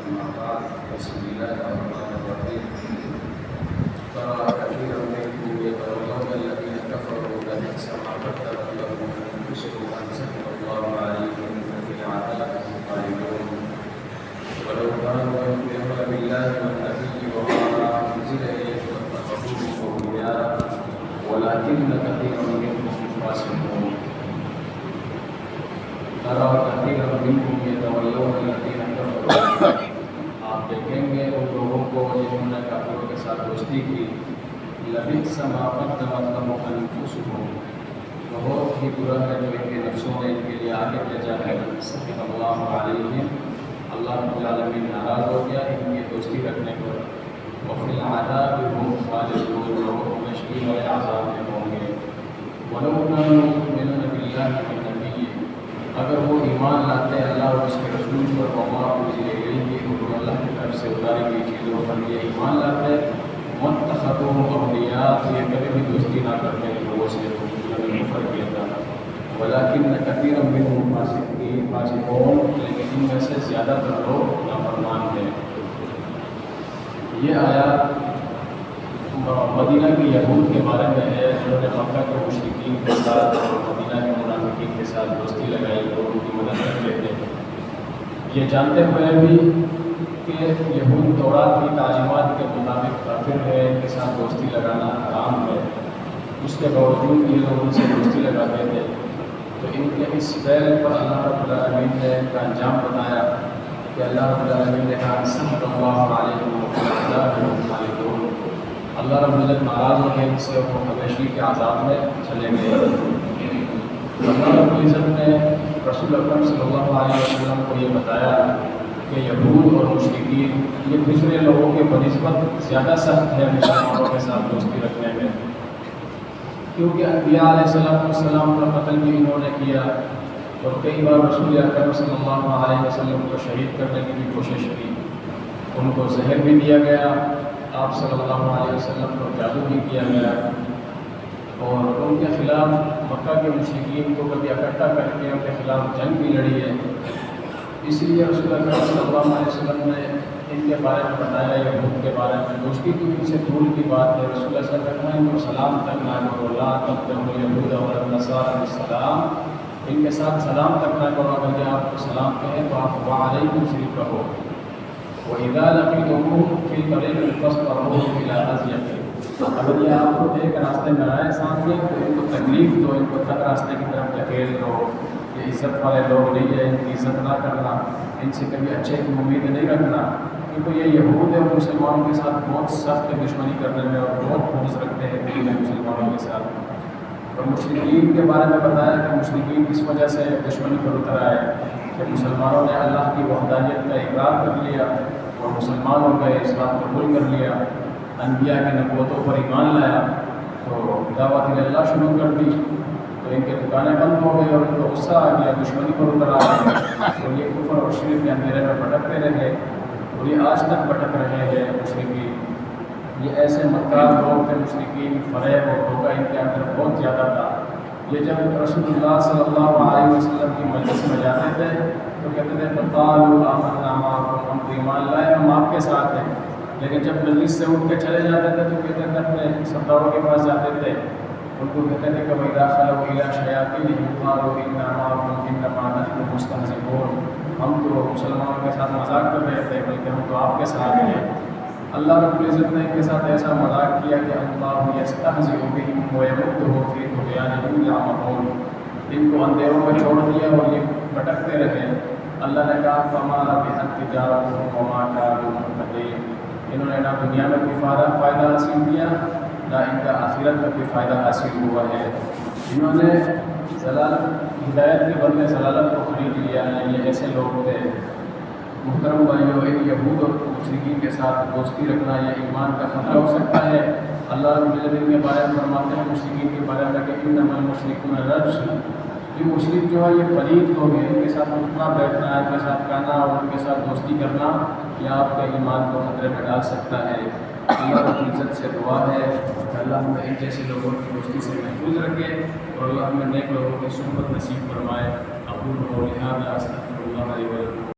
أما بعد بسم الله الرحمن الرحيم ترى كثيرا منكم يتولون الذين كفروا لبئس ما قدمت لهم أنفسهم أن سخط الله عليهم ففي العذاب هم خالدون ولو كانوا يؤمنون بالله والنبي وما أنزل إليه لاتخذوهم أولياء ولكن كثيرا منهم فاسقون ترى كثيرا منكم يتولون الذين كفروا آپ دیکھیں گے ان لوگوں کو جنہوں نے کافروں کے ساتھ دوستی کی لبئس ما قدمت لهم أنفسهم بہت ہی برا ہے جو ان کے نفسوں نے ان کے لیے آگے بھیجا ہے سخط اللہ علیہم اللہ رب العالمین ناراض ہو گیا ان کی دوستی رکھنے پر وفی العذاب هم خالدون اور ہمیشگی والے عذاب میں ہوں گے ولو كانوا يؤمنون بالله والنبي اگر وہ ایمان لاتے اللہ اور اس کے رسول پر وما انزل الیہ اور اللہ کی طرف سے اتاری گئی چیزوں پر یہ ایمان لاتے متخذوهم اولیاء یہ کبھی بھی دوستی نہ کرتے لوگوں سے کفر کیا تھا ولکن کثیرا منهم فاسقون لیکن ان میں سے زیادہ تر لوگ نافرمان ہیں۔ یہ آیات مدینہ کے یہود کے بارے میں ہے جنہوں نے مکہ کے مشرکین کے ساتھ اور مدینہ کے منافقین کے ساتھ دوستی لگائی اور ان کی مدد کرتے تھے، یہ جانتے ہوئے بھی کہ یہود تورات کی تعلیمات کے مطابق کافر ہے، ان کے ساتھ دوستی لگانا حرام ہے، اس کے باوجود یہ لوگ ان سے دوستی لگاتے تھے۔ تو ان کے اس فعل پر اللہ رب العالمین نے ان کا انجام بتایا کہ اللہ رب العالمین نے کہا سخط اللہ علیہم اللہ رب العزت ناراض ہو گئے ان سے وہ ہمیشگی کے عذاب میں چلے گئے۔ اللہ رب العزت نے رسول اکرم صلی اللہ علیہ وسلم کو یہ بتایا کہ یہود اور مشرکین یہ دوسرے لوگوں کے بنسبت زیادہ سخت ہے مسلمانوں کے ساتھ دوستی رکھنے میں، کیونکہ انبیاء علیہ السلام کا قتل بھی انہوں نے کیا اور کئی بار رسول اکرم صلی اللہ علیہ وسلم کو شہید کرنے کی بھی کوشش کی، ان کو زہر بھی دیا گیا، آپ صلی اللہ علیہ وسلم کو جادو بھی کیا گیا اور ان کے خلاف مکہ کے مشرکین کو کبھی اکٹھا کر کے ان کے خلاف جنگ بھی لڑی ہے۔ اس لیے رسول اللہ صلی اللہ علیہ وسلم نے ان کے بارے میں بتایا یہود کے بارے میں دوستی تو ان سے دور کی بات ہے، رسول اللہ صلی اللہ علیہ وسلم کو سلام تک نہ کرو لا تقتلوا اليهود ولا النصارى بالسلام، ان کے ساتھ سلام تک نہ کرو، اگر یہ آپ کو سلام کہیں تو آپ وعلیکم صرف کہو وَإِذَا لَقِيتُمُوهُمْ فِي طَرِيقٍ فَاسْتَرْهُوهُمْ إِلَىٰ أَذْيَقِهِمْ اگر یہ آپ کو ایک راستے میں آئے سامنے تو ان کو تکلیف دو، ان کو تک راستے کی طرف دھکیل دو، یہ عزت والے لوگ نہیں ہیں، ان کی عزت نہ کرنا، ان سے کبھی اچھے کی امید نہیں رکھنا، کیونکہ یہ یہود اور مسلمانوں کے ساتھ بہت سخت دشمنی کرنے میں اور بہت بغض رکھتے ہیں دین میں مسلمانوں کے ساتھ۔ اور مشرکین کے بارے میں بتایا کہ مشرکین کس وجہ سے دشمنی پر اتر آئے کہ مسلمانوں نے اللہ کی وحدانیت کا اقرار کر لیا اور مسلمان ہو گئے، اسلام قبول کر لیا، انبیاء کے نبوتوں پر ایمان لایا تو دعوت اللہ شروع کر دی، تو ان کے دکانیں بند ہو گئی اور ان کو غصہ آ گیا، دشمنی پر اتر آ گئے اور یہ کفر اور شرک کے اندھیرے میں بھٹکتے رہے اور یہ آج تک بھٹک رہے ہیں مشرکین۔ یہ ایسے مکار لوگ تھے مشرکین، فریب اور دھوکہ ان کے اندر بہت زیادہ تھا۔ یہ جب رسول اللہ صلی اللہ علیہ وسلم کی مجلس میں جاتے تھے تو کہتے تھے فقالوا آمنا معكم، ہم تو ایمان لائے، ہم آپ کے ساتھ ہیں، لیکن جب مجلس سے اٹھ کے چلے جاتے تھے تو کہتے تھے اپنے سرداروں کے پاس جاتے تھے، ان کو کہتے تھے کہ وَإِذَا خَلَوْا إِلَىٰ شَيَاطِينِهِمْ قَالُوا إِنَّا مَعَكُمْ إِنَّمَا نَحْنُ مُسْتَهْزِئُونَ، ہم تو مسلمانوں کے ساتھ مذاق کر رہے تھے بلکہ ہم تو آپ کے ساتھ ہیں۔ اللہ رب العزت نے ان کے ساتھ ایسا مذاق کیا کہ اللہ یستہزئ بہم ویمدھم فی طغیانہم یعمہون، ان کو اندھیروں میں چھوڑ دیا اور یہ بھٹکتے رہے۔ اللہ نے کہا فما ربحت تجارتہم وما کانوا مہتدین، انہوں نے نہ دنیا میں کوئی فائدہ حاصل کیا نہ ان کا آخرت میں کوئی فائدہ حاصل ہوا ہے، انہوں نے ہدایت کے بدلے ضلالت کو خرید لیا ہے، یہ ایسے لوگ تھے۔ محترم بھائیو، ان یہود اور مشرکین کے ساتھ دوستی رکھنا یہ ایمان کا خطرہ ہو سکتا ہے۔ اللہ رب العزت کے بارے میں فرماتے ہیں مشرکین کے بارے میں کہ انما المشرکون رجس، یہ مشرک جو ہے یہ پلید لوگ ہیں، ان کے ساتھ اٹھنا بیٹھنا، ان کے ساتھ کھانا اور ان کے ساتھ دوستی کرنا یہ آپ کے ایمان کو خطرے میں ڈال سکتا ہے۔ اللہ رب العزت سے دعا ہے کہ اللہ ہمیں ان جیسے لوگوں کی دوستی سے محفوظ رکھے اور اللہ ہمیں نیک لوگوں کی صحبت نصیب فرمائے۔ اقول قولی ھذا استغفر اللہ علی ولکم۔